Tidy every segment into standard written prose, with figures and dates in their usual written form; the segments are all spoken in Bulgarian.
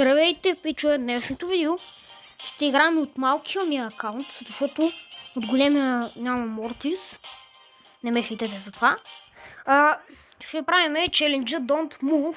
Здравейте, пичове! Днешното видео ще играем от малкия ми акаунт, защото от големия няма Мортис. Не ме хейтете за това. Ще правим челенджа Don't Move,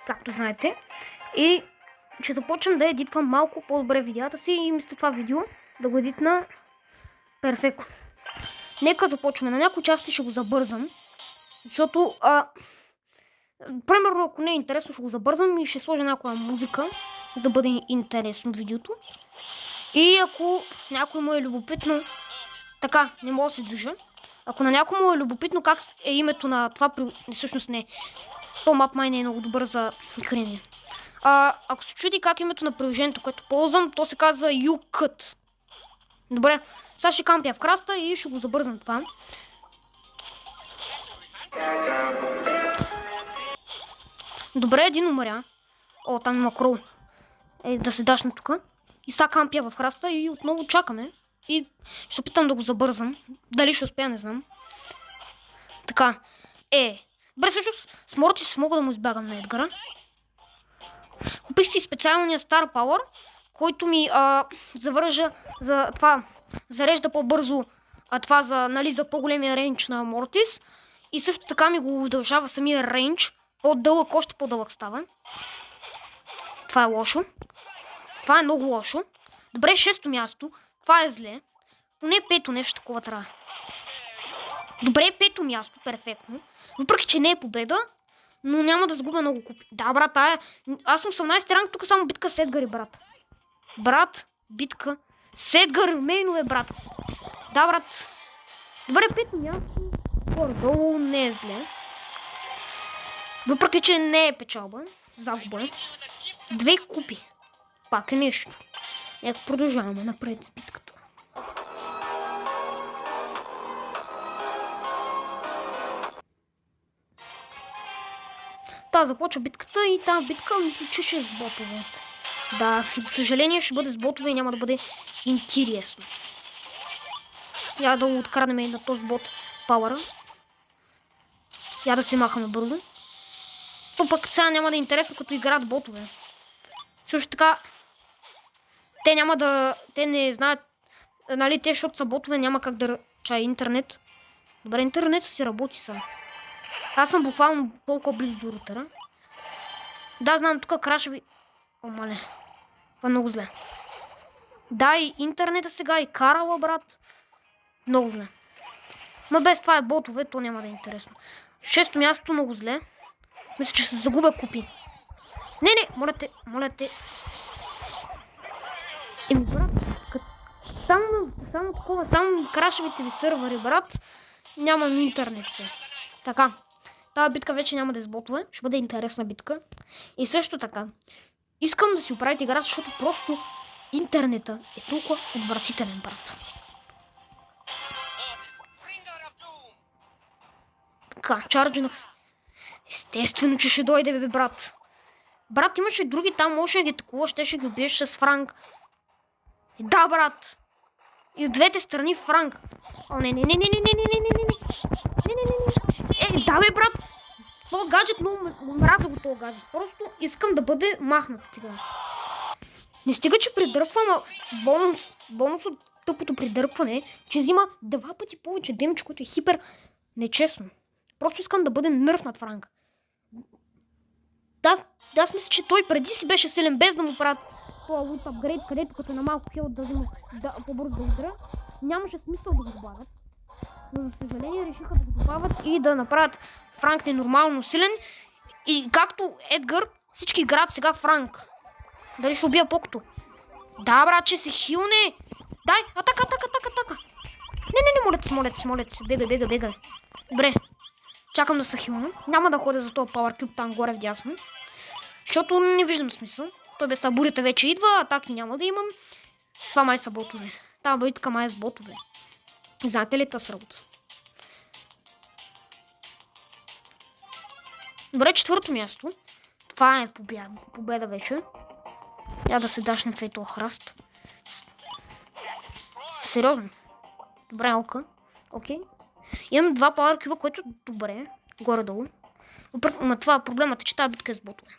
както знаете. И ще започнем да едитвам малко по-добре видеята си и мисля това видео да го едитна перфектно. Нека започваме. На някои части ще го забързам, защото примерно, ако не е интересно, ще го забързам и ще сложа някоя музика, за да бъде интересно видеото. И ако някой му е любопитно, така, не мога да се движа. Ако на някой му е любопитно как е името на това, всъщност не, то мап май не е много добър за хранение. Ако се чуди как е името на приложението, което ползвам, то се казва YouCut. Добре, сега ще кампя в краста и ще го забързам това. Добре, един умря. О, там има крол. Да се дашна тук. И сега кампя в храста и отново чакаме. И ще опитам да го забързам. Дали ще успея, не знам. Така. Бре, всъщност с Мортис мога да му избягам на Едгара. Купих си специалния Star Power, който ми завържа за това. Зарежда по-бързо това за, нали, за по-големия рейндж на Мортис. И също така ми го удължава самия рейндж. По-дълъг, още по-дълъг става. Това е лошо. Това е много лошо. Добре, 6-то място. Това е зле. Поне 5-то нещо такова трябва. Добре, 5-то място. Перфектно. Въпреки, че не е победа, но няма да сгубя много купи. Да, брат, аз съм 18 ранг, тук само битка с Едгари, брат. Брат, битка с Едгар, мейнове, брат. Да, брат. Добре, 5-то място. Горе-долу не е зле. Въпреки, че не е печалба, загуба. 2 купи. Пак е нещо. Нека продължаваме напред с битката. Започва битката и тази битка мисля, че ще е с ботове. Да, за съжаление ще бъде с ботове и няма да бъде интересно. Я да откраднем и на този бот пауъра. Я да се махаме бързо. То пък сега няма да е интересно, като играят ботове. Също така, те не знаят, нали, те, защото са ботове, няма как да чая интернет. Добре, интернетът си работи сам. Аз съм буквално толкова близо до рутера. Да, знам, тук краша ви... О, мале. Това е много зле. Да, и интернета сега и карала, брат. Много зле. Ма без това е ботове, то няма да е интересно. 6-то място много зле. Мисля, че се загубя купи. Не, моля те. Брат, само крашевите ви сървъри, брат, нямам интернет се. Така, тази битка вече няма да е с ботове, ще бъде интересна битка. И също така, искам да си оправите игра, защото просто интернета е толкова отвратителен, брат. Така, чарджинах се. Естествено, че ще дойде, бе, брат. Брат, имаше други там, може да ги такова, ще ги убиеш с Франк. Да, брат. И от двете страни Франк. О, не. Да, бе, брат. Това гаджет, но мразя го това гаджет. Просто искам да бъде махнат. Не стига, че придърпвам, бонус от тъпото придърпване, че взима 2 пъти повече демидж, което е хипер нечестно. Просто искам да бъде нърфнат Франк. Да, аз мисля, че той преди си беше силен, без да му правят това лут апгрейд, където като на малко хел да взима по-бързо да удара. Нямаше смисъл да го добавят. Но за съжаление решиха да го добавят и да направят Франк ненормално силен. И както Едгар, всички играят сега Франк. Дали ще убия покото? Да, брат, че се хилне. Дай, атака. Не, моля се. Бегай. Добре. Чакам да се хилна. Няма да ходя за този Power Cube там горе вдясно. Защото не виждам смисъл. Той без тази бурята вече идва, атаки няма да имам. Това май са ботове. Тази битка май е с ботове. Знаете ли тази работа? Добре, 4-то място. Това е победа вече. Я да се дашнем в този храст. Сериозно. Добре, окей. Имам 2 Power Cube, което добре. Горе-долу. Но това проблемът е, че тази битка е с ботове.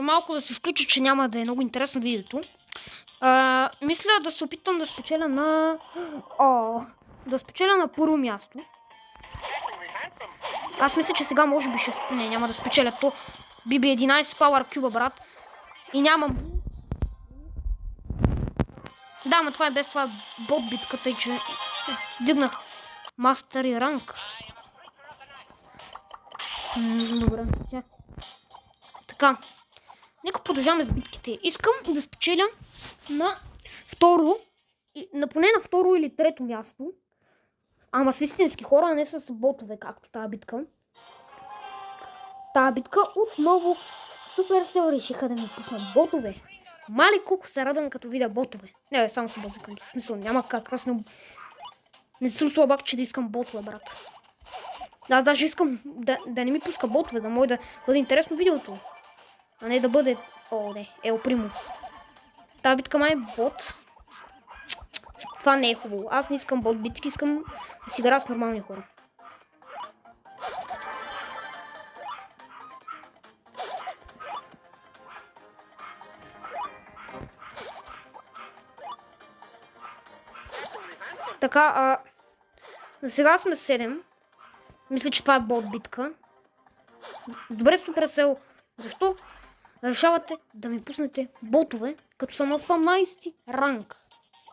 малко да се включи, че няма да е много интересно видеото. Мисля да се опитам да спечеля на... да спечеля на първо място. Аз мисля, че сега може би ще... Не, няма да спечеля то. BB11 Power Cube, брат. И нямам... Да, но това е без това бот битката и че... Дигнах мастер и ранг. Добре. Така. Нека продължаваме с битките. Искам да спечеля на второ, поне на второ или трето място. Ама с истински хора, а не с ботове, както тази битка. Тази битка отново Supercell решиха да ми пуснат ботове. Мали колко се радвам като видя ботове. Не, бе, само се базикам. В смисъл, няма как. Аз не съм слабак, че да искам ботове, брат. Аз даже искам да не ми пуска ботове, да може да бъде интересно видеото. А не да бъде... О, не, Ел Примо. Тази битка май е бот. Това не е хубаво. Аз не искам бот битки, искам да си игра с нормални хора. Така, за сега сме 7. Мисля, че това е бот битка. Добре, Supercell. Защо решавате да ми пуснете ботове, като съм на 18 ранг?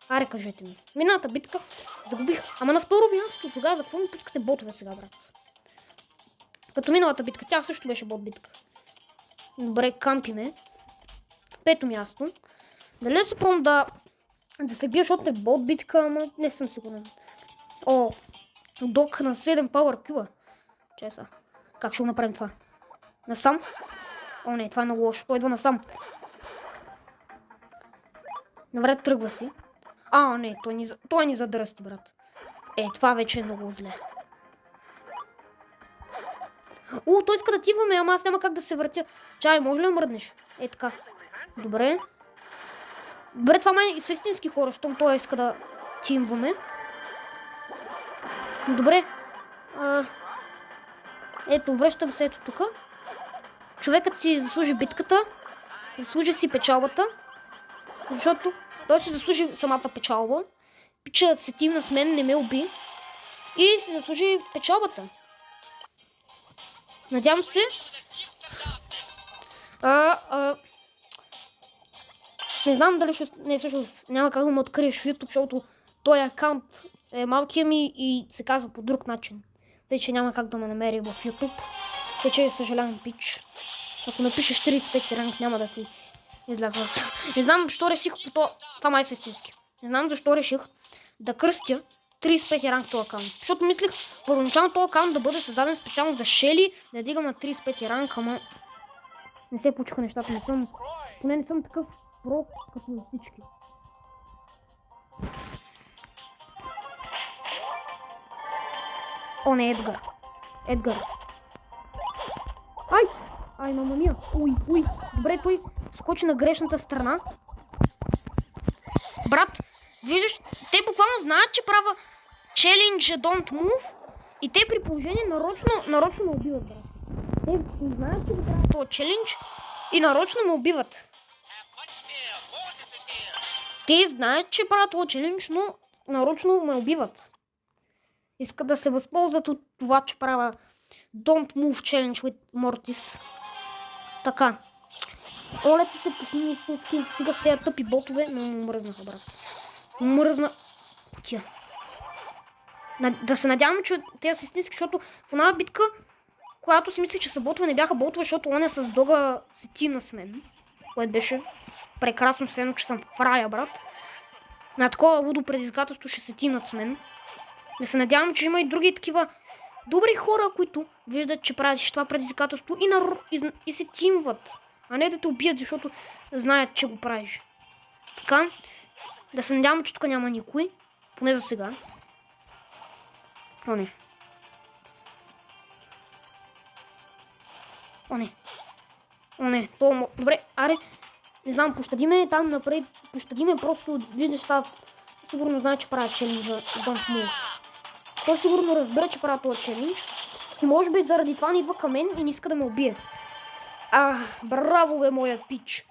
Аре, кажете ми. Миналата битка загубих. Ама на второ място тогава за какво ми пускате ботове сега, брат? Като миналата битка, тя също беше бот битка. Добре, кампиме. Пето място. Дали се пробвам да се бия, защото е бот битка, ама не съм сигурен. О, док на 7 Power Cube. Чеса. Как ще го направим това? Насам? О, не, това е много лошо. Той идва насам. Добре, тръгва си. Не, той ни задръсти, брат. Това вече е много зле. Той иска да тиваме, ама аз няма как да се въртя. Чай, може ли да мръднеш? Така. Добре. Добре, това май са истински хора, щом той иска да тимваме. Добре. Ето, връщам се ето тук. Човекът си заслужи битката. Заслужи си печалбата. Защото той си заслужи самата печалба. Пичът се тимна с мен, не ме уби. И си заслужи печалбата. Надявам се. Не знам дали ще... Не, всъщност няма как да ме откриеш в YouTube, защото този акаунт е малкият ми и се казва по друг начин. Тъй, че няма как да ме намери в YouTube. Тъй, че съжалявам, пич. Ако напишеш 35 ранг, няма да ти изляза. Не знам защо реших по това. Това май е истински. Не знам защо реших да кръстя 35 ранг този акаунт. Защото мислих първоначално този акаунт да бъде създаден специално за Шели, да дигам на 35 ранг, ама не се получиха нещата. Поне не съм такъв про като всички. О, не, Едгар. Ай, мама мия. Уй. Добре, той скочи на грешната страна. Брат, виждаш, те буквално знаят, че правя Challenge Don't Move и те при положение нарочно ме убиват, брат. Те знаят, че го правя този челендж и нарочно ме убиват. Те знаят, че правят този челендж, но нарочно ме убиват. Искат да се възползват от това, че правя Don't Move Challenge with Mortis. Така. Олете се пусни истински, стига с тези тъпи ботове, но мръзнаха, брат. Мръзна. Тя. Да се надявам, че те са истински, защото в една битка, която си мислих, че са ботове, не бяха ботове, защото он е с дога се тимна с мен. Което беше прекрасно, все едно, че съм в рая, брат. На такова лудо предизвикателство ще се тимнат с мен. Да се надявам, че има и други такива добри хора, които виждат, че правиш това предизвикателство и се тимват. А не да те убият, защото знаят, че го правиш. Така, да се надявам, че тук няма никой. Поне за сега. О, не. Добре, аре. Не знам, пощади ме там напред. Пощади ме, просто виждаш това. Сигурно знае, че правя челенджа Don't Move. Той сигурно разбира, че правя този челендж. И може би заради това не идва към мен и не иска да ме убие. Браво бе, моят пич.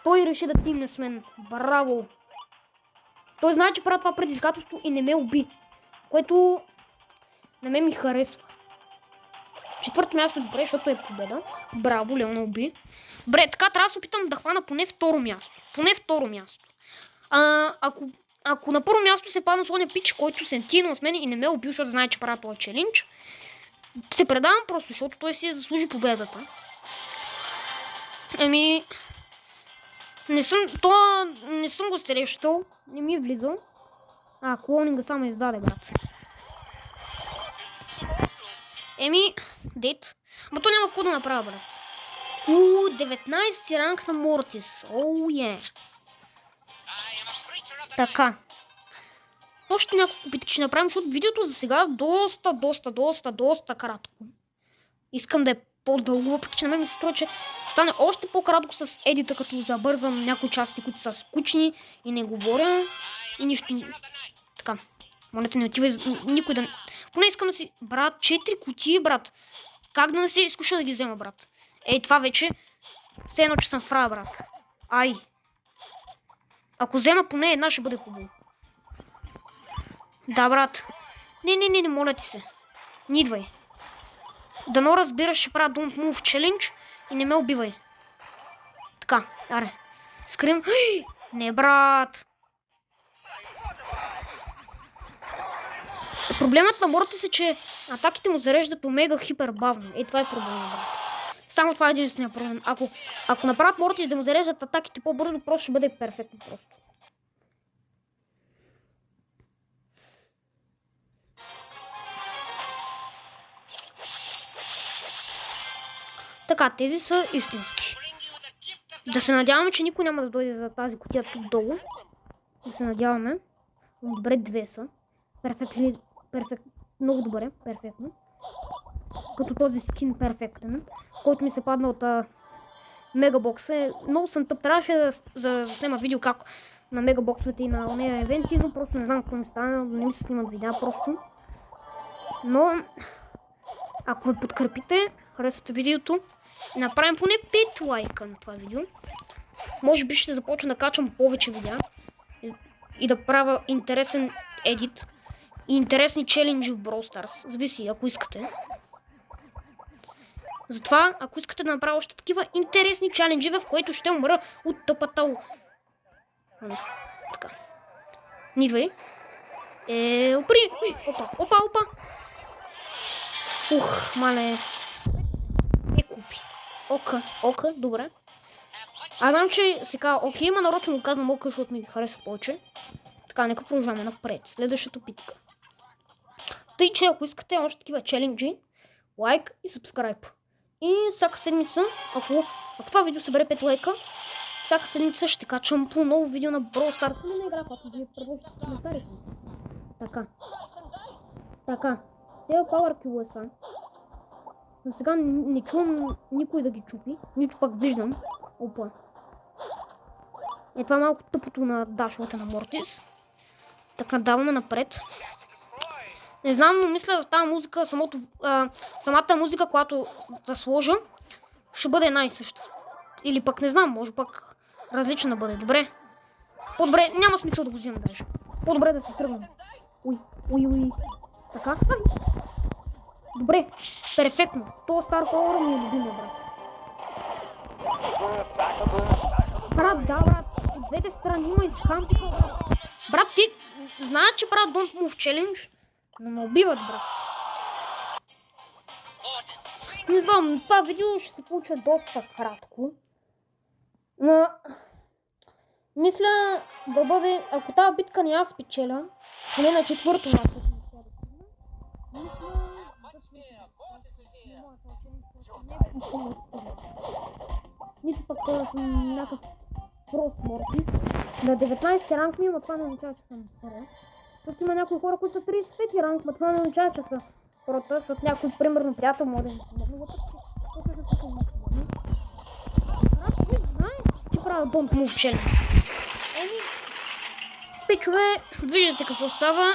Той реши да тимне с мен. Браво. Той знае, че правя това предизвикателство и не ме уби. Което на мен ми харесва. Четвърто място добре, защото е победа. Браво, Леона уби. Добре, така трябва да се опитам да хвана поне второ място. Поне второ място. Ако на първо място се падна слоня пич, който се тинал с мен и не ме убил, защото знае, че правя този челендж, се предавам просто, защото той си заслужи победата. Не съм го срещал, не ми е влизал. Клонинга само издаде, брат. Дейт. Ма то няма какво да направя, брат. 19 ранг на Мортис. Така. Още няколко битки ще направим, защото видеото за сега доста кратко. Искам да е по-дълго, въпреки че на мен ми се струва, че стане още по-кратко с едита, като забързам някои части, които са скучни и не говоря и нищо. Така. Монета не отива никой да... Поне искам да си... Брат, 4 кутии, брат. Как да не се изкуша да ги взема, брат? Това вече... Все едно, че съм фрая, брат. Ако взема поне една, ще бъде хубаво. Да, брат. Не, моля ти се. Не идвай. Дано разбираш, ще правя Don't Move Challenge и не ме убивай. Така, аре. Скрим. Не, брат. Проблемът на Мортис е, че атаките му зареждат омега хипер бавно. Това е проблемът, брат. Само това е единствения проблем. Ако направят Мортис да му зареждат атаките по-бързо, просто ще бъде перфектно просто. Така, тези са истински. Да се надяваме, че никой няма да дойде за тази кутия тук долу. Да се надяваме. Добре, две са. Много добре, перфектно. Като този скин перфектен, който ми се падна от мегабокса. Много съм тъп. Трябваше да заснема видео как на мегабоксовете и на онея евенти, но просто не знам какво ми стана. Не ми се снимат видеа просто. Но ако ме подкрепите, харесвате видеото, направим поне 5 лайка на това видео. Може би ще започна да качвам повече видеа и да правя интересен едит и интересни челенджи в Brawl Stars. Зависи, ако искате. Затова, ако искате да направя още такива интересни челенджи, в които ще умра от тъпата. Така. Нидвай. Опри! Опа! Мале. Купи. Ока, добре. Аз знам, че се казва окей, има нарочно го казвам ока, защото ми харесва повече. Така, нека продължаваме напред. Следващата питка. Тъй, че ако искате още такива челенджи, лайк и сабскрайб. И всяка седмица, ако това видео събере 5 лайка, всяка седмица ще качвам по ново видео на Brawl Stars или на игра, която ви предложите в коментарите. Така. Тези Power Cube са. За сега не чувам никой да ги чупи, нито пак виждам. Опа. Това е малко тъпото на дашовете на Мортис. Така, даваме напред. Не знам, но мисля в тази музика, самата музика, която да сложа, ще бъде една и съща. Или пък не знам, може пък различна да бъде. Добре. По-добре, няма смисъл да го взимам даже. По-добре да се тръгвам. Уй. Така. Добре, перфектно. Това Star Power ми е любимия, брат. Брат. От двете страни има изхампика, брат. Брат, ти знаеш, че правят Don't Move Challenge? Но ме убиват, брат. Не знам, това видео ще се получи доста кратко. Но мисля да бъде, ако тази битка не аз спечеля, поне на четвърто място. Нито пък някакъв прост Мортис. На 19 ранг ми, но това не означава, че съм хора. Защото има някои хора, които са 35 ранг, но това не означава, че са хората, защото някой, примерно, приятел може да ми помогне. Аз не знае, че правя Don't Move Challenge. Пичове, виждате какво става.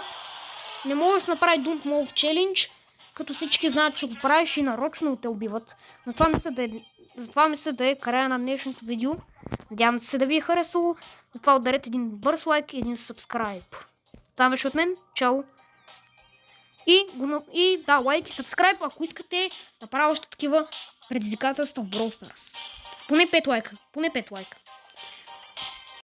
Не може да се направи Don't Move Challenge, като всички знаят, че го правиш и нарочно те убиват. Но това мисля да е Затова мисля да е края на днешното видео. Надявам се да ви е харесало. Затова ударете един бърз лайк и един сабскрайб. Това беше от мен. Чао! И да, лайк и сабскрайб, ако искате да правя още такива предизвикателства в Brawl Stars. Поне 5 лайка.